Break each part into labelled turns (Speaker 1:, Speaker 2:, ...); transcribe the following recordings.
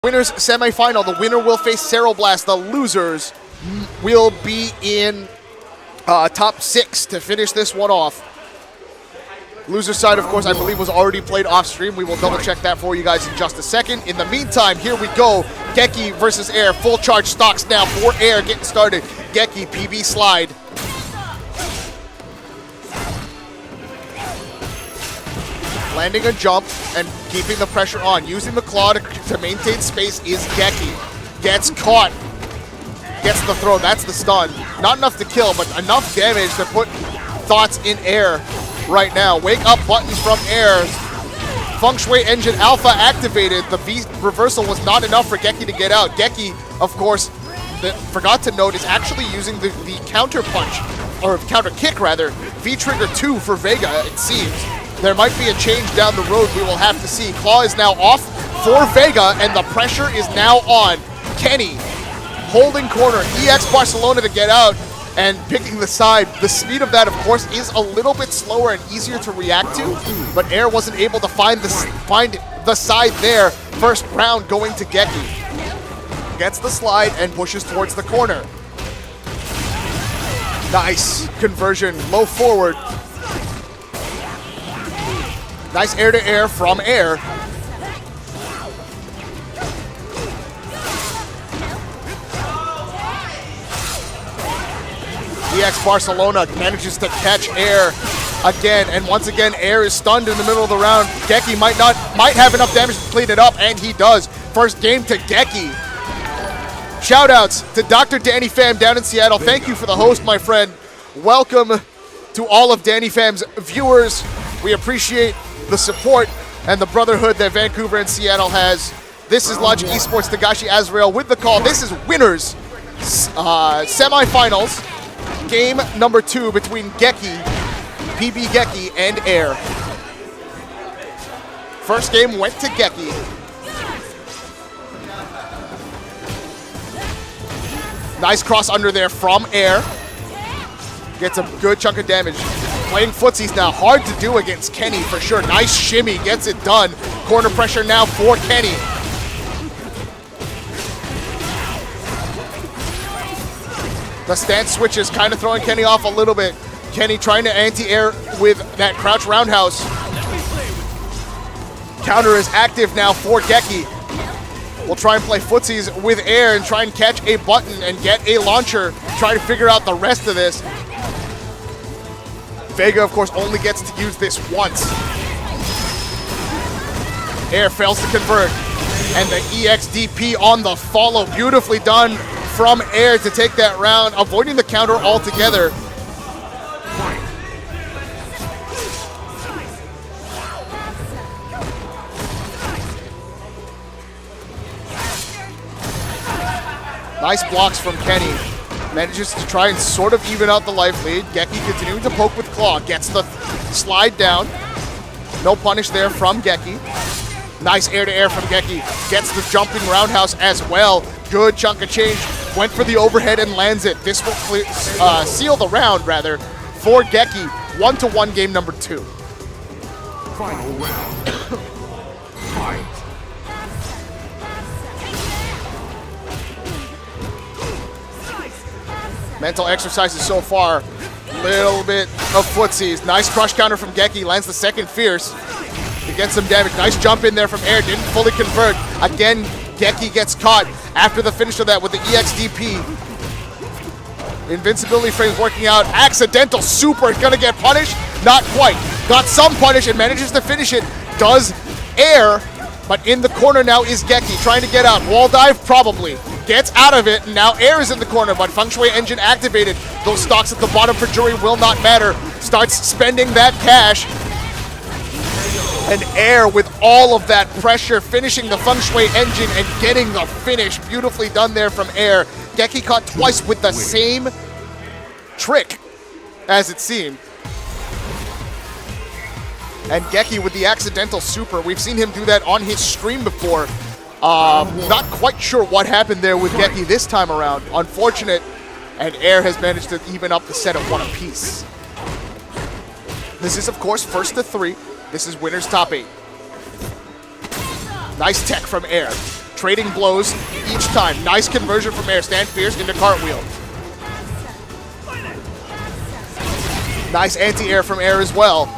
Speaker 1: Winners semifinal. The winner will face Ceroblast. The losers will be in top 6 to finish this one off. Loser side, of course, I believe was already played off stream. We will double check that for you guys in just a second. In the meantime, here we go. Geki versus Air. Full charge stocks now for Air getting started. Geki, PB slide. Landing a jump and keeping the pressure on. Using the claw to maintain space is Geki. Gets caught. Gets the throw. That's the stun. Not enough to kill, but enough damage to put thoughts in Air right now. Wake up buttons from Air. Feng Shui Engine Alpha activated. The V reversal was not enough for Geki to get out. Geki, of course, forgot to note, is actually using the counter punch, or counter kick rather. V-trigger 2 for Vega, it seems. There might be a change down the road. We will have to see. Claw is now off for Vega, and the pressure is now on. Kenny holding corner. EX Barcelona to get out and picking the side. The speed of that, of course, is a little bit slower and easier to react to, but Air wasn't able to find the side there. First round going to Geki. Gets the slide and pushes towards the corner. Nice conversion. Low forward. Nice air-to-air from Air. EX Barcelona manages to catch Air again, and once again Air is stunned in the middle of the round. Geki might have enough damage to clean it up, and he does. First game to Geki. Shoutouts to Dr. Danny Pham down in Seattle. Thank you for the host, my friend. Welcome to all of Danny Pham's viewers. We appreciate the support and the brotherhood that Vancouver and Seattle has. This is Logic Esports, Tagashi Azrael with the call. This is winners semifinals, game number 2 between Geki, PB Geki, and Air. First game went to Geki. Nice cross under there from Air. Gets a good chunk of damage. Playing footsies now, hard to do against Kenny for sure. Nice shimmy, gets it done. Corner pressure now for Kenny. The stance switch is kind of throwing Kenny off a little bit. Kenny trying to anti-air with that crouch roundhouse. Counter is active now for Geki. We'll try and play footsies with Air and try and catch a button and get a launcher. Try to figure out the rest of this. Vega, of course, only gets to use this once. Air fails to convert. And the EXDP on the follow. Beautifully done from Air to take that round, avoiding the counter altogether. Nice blocks from Kenny. Manages to try and sort of even out the life lead. Geki continuing to poke with claw. Gets the slide down. No punish there from Geki. Nice air-to-air from Geki. Gets the jumping roundhouse as well. Good chunk of change. Went for the overhead and lands it. This will seal the round, rather, for Geki. 1-1 game number 2.
Speaker 2: Final round. Fight.
Speaker 1: Mental exercises so far. Little bit of footsies. Nice crush counter from Geki. Lands the second fierce. He gets some damage. Nice jump in there from Air. Didn't fully convert. Again, Geki gets caught after the finish of that with the EXDP. Invincibility frames working out. Accidental super. Gonna get punished? Not quite. Got some punish and manages to finish it. Does Air. But in the corner now is Geki. Trying to get out. Wall dive? Probably. Gets out of it, and now Air is in the corner, but Feng Shui Engine activated. Those stocks at the bottom for Jury will not matter. Starts spending that cash. And Air, with all of that pressure, finishing the Feng Shui Engine and getting the finish. Beautifully done there from Air. Geki caught twice with the same trick, as it seemed. And Geki with the accidental super. We've seen him do that on his stream before. Not quite sure what happened there with Geki this time around. Unfortunate, and Air has managed to even up the set at 1 apiece. This is, of course, first to 3. This is winners top 8. Nice tech from Air. trading blows each time. Nice conversion from air. Stand fierce into cartwheel. Nice anti-air from air as well.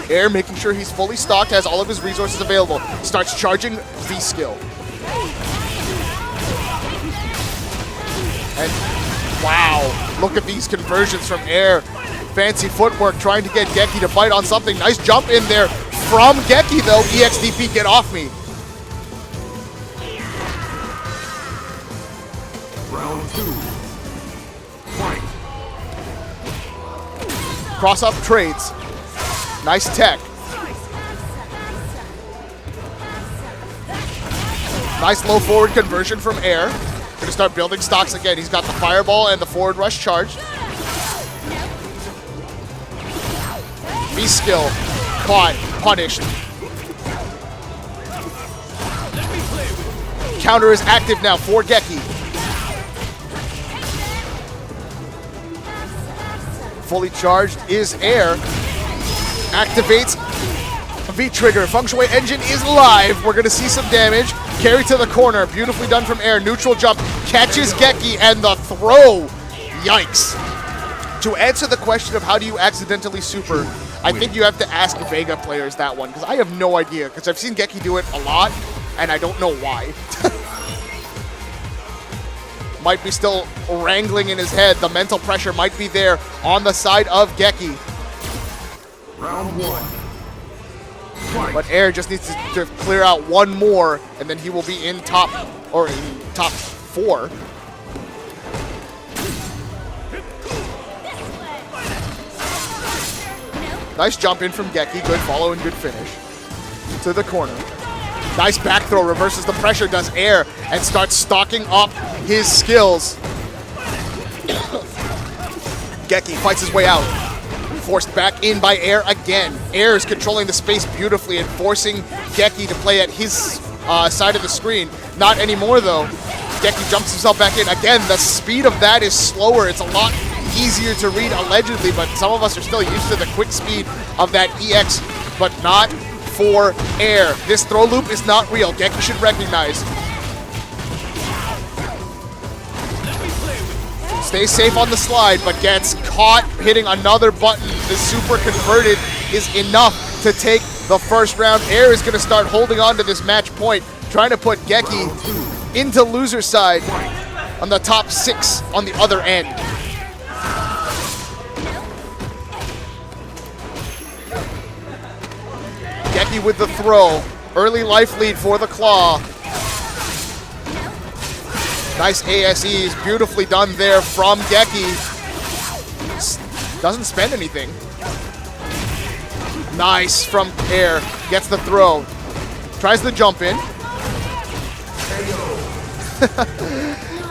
Speaker 1: Air making sure he's fully stocked, has all of his resources available. Starts charging V-skill. And wow, look at these conversions from air. Fancy footwork trying to get Geki to bite on something. Nice jump in there from Geki though. EXDP, get off me.
Speaker 2: Round 2. Fight.
Speaker 1: Cross up trades. Nice tech. Nice low forward conversion from air. Gonna start building stocks again. He's got the fireball and the forward rush charge. V-skill. Caught. Punished. Counter is active now for Geki. Fully charged is air. Activates V-trigger. Feng Shui engine is live. We're going to see some damage. Carry to the corner. Beautifully done from air. Neutral jump. Catches Geki and the throw. Yikes. To answer the question of how do you accidentally super, I think you have to ask Vega players that one, because I have no idea, because I've seen Geki do it a lot, and I don't know why. Might be still wrangling in his head. The mental pressure might be there on the side of Geki.
Speaker 2: Round 1. Fight.
Speaker 1: But air just needs to clear out one more, and then he will be in top 4. Nice jump in from Geki. Good follow and good finish. To the corner. Nice back throw. Reverses the pressure. Does air and starts stocking up his skills. Geki fights his way out. Forced back in by air again. Air is controlling the space beautifully and forcing Geki to play at his side of the screen. Not anymore though. Geki jumps himself back in. Again, the speed of that is slower. It's a lot easier to read allegedly, but some of us are still used to the quick speed of that EX, but not for air. This throw loop is not real. Geki should recognize. Stays safe on the slide, but gets caught hitting another button. The super converted is enough to take the first round. Air is going to start holding on to this match point, trying to put Geki into loser side on the top 6 on the other end. Geki with the throw. Early life lead for the claw. Nice ASEs, beautifully done there from Geki. Doesn't spend anything. Nice from air, gets the throw. Tries the jump in.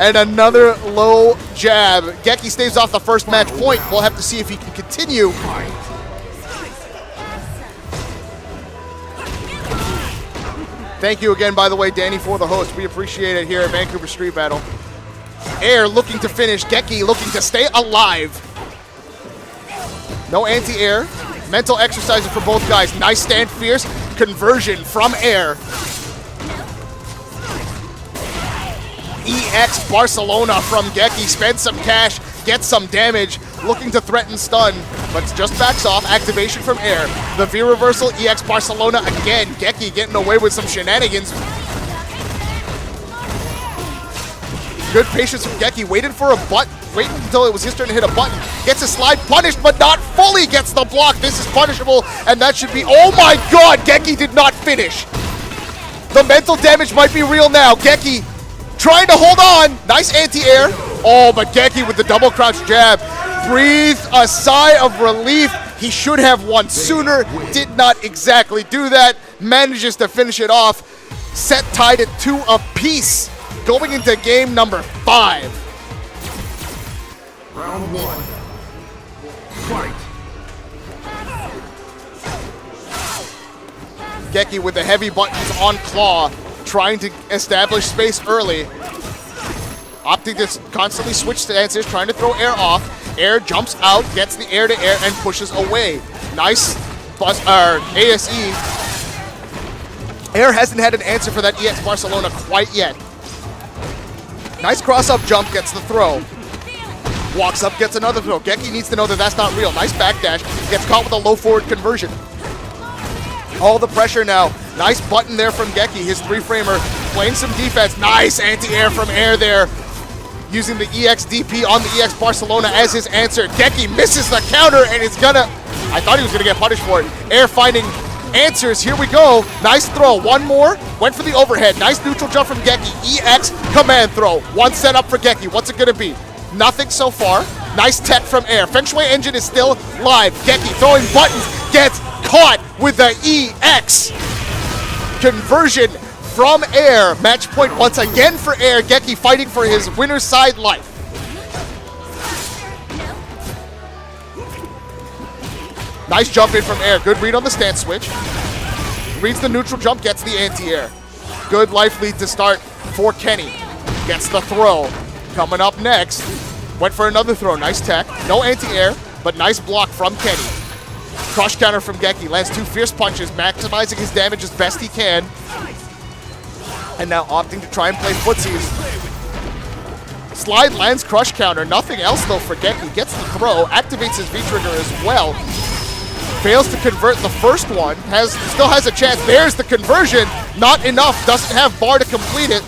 Speaker 1: And another low jab. Geki staves off the first match point. We'll have to see if he can continue. Thank you again, by the way, Danny, for the host. We appreciate it here at Vancouver Street Battle. Air looking to finish. Geki looking to stay alive. No anti-air. Mental exercises for both guys. Nice stand fierce. Conversion from air. EX Barcelona from Geki. Spends some cash. Gets some damage. Looking to threaten stun, but just backs off. Activation from air. The V reversal, EX Barcelona again. Geki getting away with some shenanigans. Good patience from Geki. Waited for a button. Waited until it was his turn to hit a button. Gets a slide punished, but not fully gets the block. This is punishable, and that should be... Oh my god! Geki did not finish. The mental damage might be real now. Geki trying to hold on. Nice anti-air. Oh, but Geki with the double crouch jab. Breathed a sigh of relief. He should have won sooner. Did not exactly do that. Manages to finish it off. Set tied at 2 apiece. Going into game number 5.
Speaker 2: Round 1. Fight.
Speaker 1: Geki with the heavy buttons on claw. Trying to establish space early. Opting to constantly switch stances. Trying to throw air off. Air jumps out, gets the air to air, and pushes away. Nice ASE. Air hasn't had an answer for that EX Barcelona quite yet. Nice cross-up jump, gets the throw. Walks up, gets another throw. Geki needs to know that that's not real. Nice backdash. Gets caught with a low forward conversion. All the pressure now. Nice button there from Geki, his 3-framer. Playing some defense. Nice anti-air from Air there. Using the EX DP on the EX Barcelona as his answer. Geki misses the counter and it's gonna... I thought he was gonna get punished for it. Air finding answers. Here we go. Nice throw. One more. Went for the overhead. Nice neutral jump from Geki. EX command throw. One set up for Geki. What's it gonna be? Nothing so far. Nice tech from Air. Feng Shui engine is still live. Geki throwing buttons. Gets caught with the EX. Conversion from Air. Match point once again for Air. Geki fighting for his winner's side life. Nice jump in from Air. Good read on the stance switch. Reads the neutral jump, gets the anti-air. Good life lead to start for Kenny. Gets the throw. Coming up next. Went for another throw. Nice tech. No anti-air, but nice block from Kenny. Crush counter from Geki. Lands 2 fierce punches, maximizing his damage as best he can. And now opting to try and play footsies. Slide lands crush counter. Nothing else though for Geki. Gets the throw. Activates his V-trigger as well. Fails to convert the first one. Still has a chance. There's the conversion. Not enough. Doesn't have bar to complete it.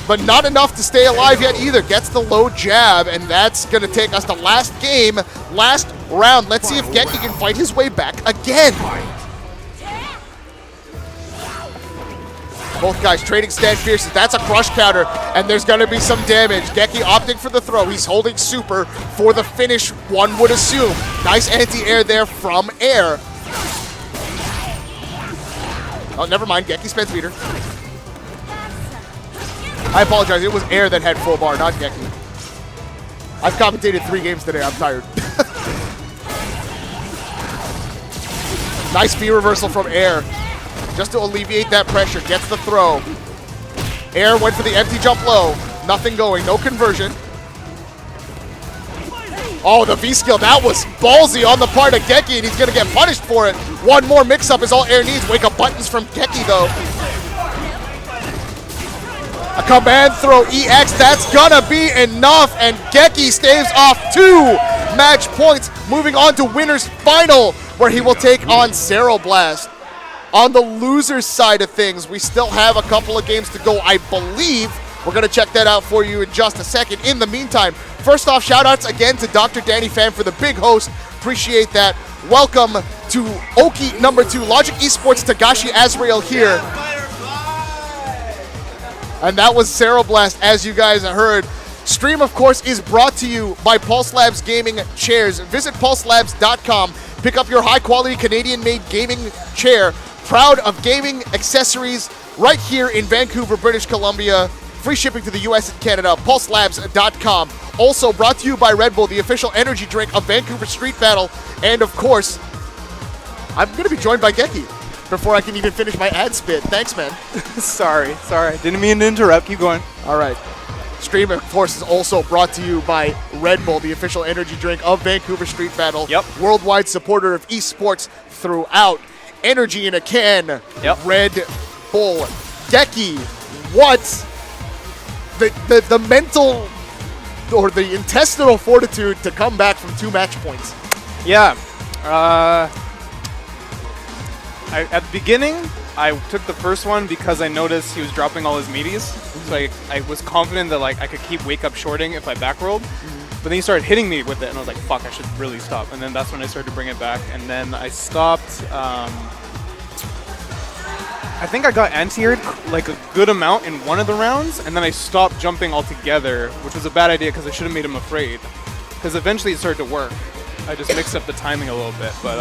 Speaker 1: But not enough to stay alive yet either. Gets the low jab, and that's going to take us to last game, last round. Let's see if Geki can fight his way back again. Both guys trading stand fierces. That's a crush counter, and there's going to be some damage. Geki opting for the throw. He's holding super for the finish, one would assume. Nice anti-air there from Air. Oh, never mind. Geki spends meter. I apologize. It was Air that had full bar, not Geki. I've commentated 3 games today. I'm tired. Nice V reversal from Air. Just to alleviate that pressure. Gets the throw. Air went for the empty jump low. Nothing going. No conversion. Oh, the V skill. That was ballsy on the part of Geki, and he's going to get punished for it. One more mix-up is all Air needs. Wake up buttons from Geki, though. A command throw EX, that's gonna be enough, and Geki staves off 2 match points, moving on to winner's final, where he will take on Ceroblast. On the loser's side of things, we still have a couple of games to go, I believe. We're gonna check that out for you in just a second. In the meantime, first off, shout outs again to Dr. Danny Pham for the big host. Appreciate that. Welcome to Oki number 2, Logic Esports Tagashi Azrael here. And that was Ceroblast, as you guys heard. Stream, of course, is brought to you by Pulse Labs Gaming Chairs. Visit pulselabs.com. Pick up your high-quality Canadian-made gaming chair. Proud of gaming accessories right here in Vancouver, British Columbia. Free shipping to the US and Canada. Pulselabs.com. Also brought to you by Red Bull, the official energy drink of Vancouver Street Battle. And, of course, I'm going to be joined by Geki before I can even finish my ad spit. Thanks, man.
Speaker 3: Sorry. Didn't mean to interrupt. Keep going.
Speaker 1: All right. Stream, of course, is also brought to you by Red Bull, the official energy drink of Vancouver Street Battle.
Speaker 3: Yep.
Speaker 1: Worldwide supporter of esports throughout. Energy in a can.
Speaker 3: Yep.
Speaker 1: Red Bull. Geki, what? The mental or the intestinal fortitude to come back from 2 match points.
Speaker 3: Yeah. At the beginning, I took the first one because I noticed he was dropping all his meaties. So I was confident that I could keep wake up shorting if I back rolled. But then he started hitting me with it, and I was like, fuck, I should really stop. And then that's when I started to bring it back. And then I stopped. I think I got anti-aired like a good amount in one of the rounds, and then I stopped jumping altogether, which was a bad idea because I should have made him afraid. Because eventually it started to work. I just mixed up the timing a little bit, but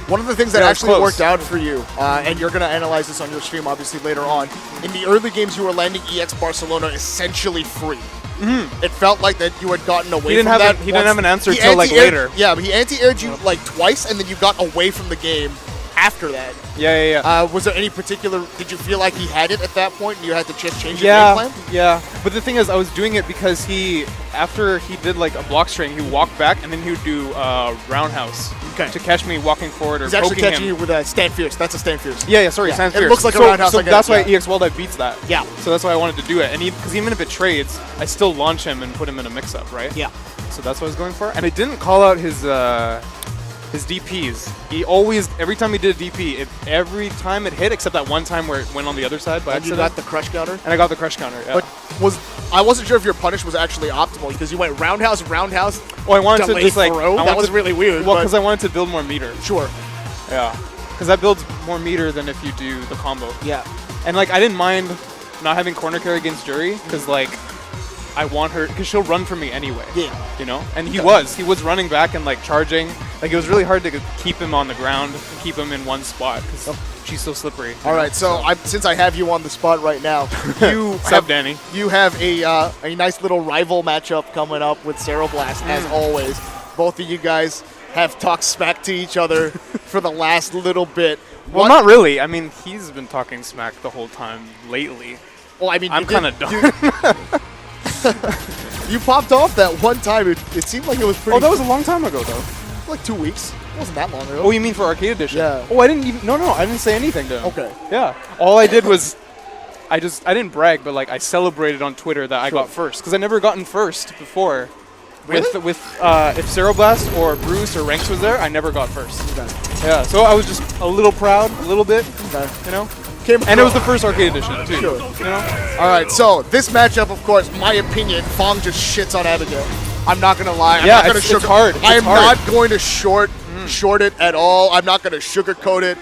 Speaker 1: one of the things that
Speaker 3: Yeah,
Speaker 1: actually
Speaker 3: close.
Speaker 1: worked out for you, and you're going to analyze this on your stream obviously later on, in the early games you were landing EX Barcelona essentially free. It felt like that you had gotten away from that.
Speaker 3: He didn't have an answer
Speaker 1: He
Speaker 3: till like
Speaker 1: anti-aired-
Speaker 3: later.
Speaker 1: Yeah, but he anti-aired you like twice, and then you got away from the game after that.
Speaker 3: Yeah.
Speaker 1: Was there any particular? Did you feel like he had it at that point, and you had to change your
Speaker 3: Yeah,
Speaker 1: game plan?
Speaker 3: yeah. But the thing is, I was doing it because after he did like a block string, he would walk back and then he would do roundhouse to catch me walking forward or
Speaker 1: He's actually
Speaker 3: poking
Speaker 1: catching
Speaker 3: him.
Speaker 1: you with a stand fierce. That's a stand fierce.
Speaker 3: Yeah, sorry,
Speaker 1: Yeah.
Speaker 3: Sans
Speaker 1: It
Speaker 3: Fierce.
Speaker 1: looks like a
Speaker 3: so,
Speaker 1: roundhouse,
Speaker 3: So
Speaker 1: I get
Speaker 3: that's
Speaker 1: it,
Speaker 3: why
Speaker 1: yeah.
Speaker 3: EX Walleye beats that.
Speaker 1: Yeah.
Speaker 3: So that's why I wanted to do it. And because even if it trades, I still launch him and put him in a mix-up, right?
Speaker 1: Yeah.
Speaker 3: So that's what I was going for. And I didn't call out his DPs. He always, every time he did a DP, every time it hit, except that one time where it went on the other side by
Speaker 1: And you
Speaker 3: accident.
Speaker 1: got the crush counter.
Speaker 3: And I got the crush counter, yeah.
Speaker 1: But I wasn't sure if your punish was actually optimal because you went roundhouse, roundhouse.
Speaker 3: I wanted to
Speaker 1: delay
Speaker 3: just like,
Speaker 1: throw. That was really weird.
Speaker 3: Well,
Speaker 1: but-
Speaker 3: because I wanted to build more meter.
Speaker 1: Sure.
Speaker 3: Yeah. Because that builds more meter than if you do the combo.
Speaker 1: Yeah.
Speaker 3: And like, I didn't mind not having corner carry against Jury because like, I want her because she'll run for me anyway.
Speaker 1: Yeah.
Speaker 3: You know, and he was running back and like charging. Like it was really hard to keep him on the ground and keep him in one spot because she's so slippery.
Speaker 1: All right, so since I have you on the spot right now,
Speaker 3: Danny?
Speaker 1: You have a nice little rival matchup coming up with Ceroblast as always. Both of you guys have talked smack to each other for the last little bit.
Speaker 3: Well, not really. I mean, he's been talking smack the whole time lately.
Speaker 1: Well, I mean,
Speaker 3: I'm kind of done.
Speaker 1: You popped off that one time. It seemed like it was pretty.
Speaker 3: Oh, that was a long time ago, though.
Speaker 1: like 2 weeks. It wasn't that long ago.
Speaker 3: Oh, you mean for Arcade Edition?
Speaker 1: Yeah.
Speaker 3: Oh, I didn't even. No, I didn't say anything to him.
Speaker 1: Okay.
Speaker 3: Yeah. All I did was, I didn't brag, but like I celebrated on Twitter that I got first because I never gotten first before.
Speaker 1: Really?
Speaker 3: With if Ceroblast or Bruce or Ranks was there, I never got first.
Speaker 1: Okay.
Speaker 3: Yeah. So I was just a little proud, a little bit.
Speaker 1: Okay.
Speaker 3: You know.
Speaker 1: And
Speaker 3: it was the first Arcade Edition too.
Speaker 1: Sure.
Speaker 3: You know.
Speaker 1: All right, so this matchup, of course, my opinion, Fong just shits on Abigail. I'm not gonna lie. I'm
Speaker 3: Yeah,
Speaker 1: not gonna
Speaker 3: it's hard.
Speaker 1: I am
Speaker 3: It's hard.
Speaker 1: not going to short it at all. I'm not gonna sugarcoat it.